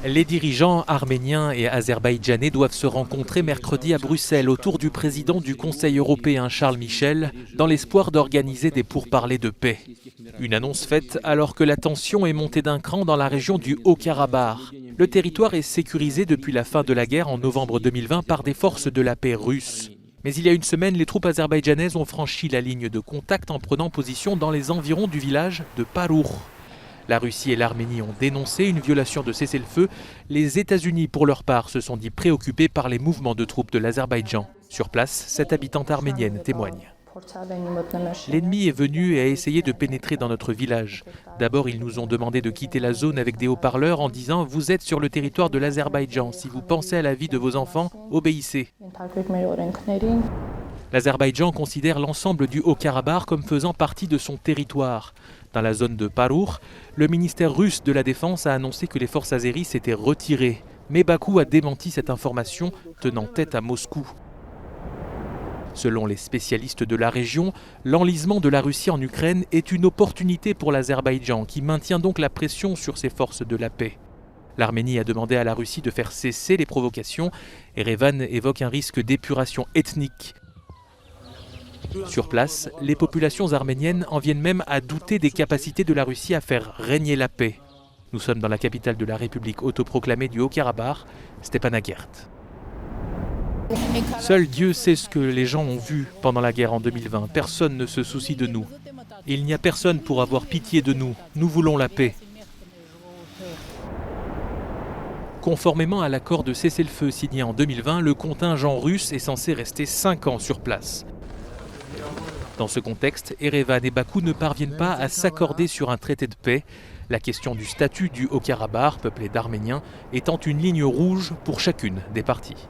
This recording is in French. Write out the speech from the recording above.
Les dirigeants arméniens et azerbaïdjanais doivent se rencontrer mercredi à Bruxelles autour du président du Conseil européen Charles Michel dans l'espoir d'organiser des pourparlers de paix. Une annonce faite alors que la tension est montée d'un cran dans la région du Haut-Karabakh. Le territoire est sécurisé depuis la fin de la guerre en novembre 2020 par des forces de la paix russes. Mais il y a une semaine, les troupes azerbaïdjanaises ont franchi la ligne de contact en prenant position dans les environs du village de Parour. La Russie et l'Arménie ont dénoncé une violation de cessez-le-feu. Les États-Unis, pour leur part, se sont dit préoccupés par les mouvements de troupes de l'Azerbaïdjan. Sur place, cette habitante arménienne témoigne. L'ennemi est venu et a essayé de pénétrer dans notre village. D'abord, ils nous ont demandé de quitter la zone avec des haut-parleurs en disant « Vous êtes sur le territoire de l'Azerbaïdjan. Si vous pensez à la vie de vos enfants, obéissez ». L'Azerbaïdjan considère l'ensemble du Haut-Karabakh comme faisant partie de son territoire. Dans la zone de Parour, le ministère russe de la Défense a annoncé que les forces azéries s'étaient retirées. Mais Bakou a démenti cette information, tenant tête à Moscou. Selon les spécialistes de la région, l'enlisement de la Russie en Ukraine est une opportunité pour l'Azerbaïdjan, qui maintient donc la pression sur ses forces de la paix. L'Arménie a demandé à la Russie de faire cesser les provocations. Erevan évoque un risque d'épuration ethnique. Sur place, les populations arméniennes en viennent même à douter des capacités de la Russie à faire régner la paix. Nous sommes dans la capitale de la République autoproclamée du Haut-Karabakh, Stepanakert. Seul Dieu sait ce que les gens ont vu pendant la guerre en 2020. Personne ne se soucie de nous. Il n'y a personne pour avoir pitié de nous. Nous voulons la paix. Conformément à l'accord de cessez-le-feu signé en 2020, le contingent russe est censé rester 5 ans sur place. Dans ce contexte, Erevan et Bakou ne parviennent pas à s'accorder sur un traité de paix, la question du statut du Haut-Karabakh, peuplé d'Arméniens, étant une ligne rouge pour chacune des parties.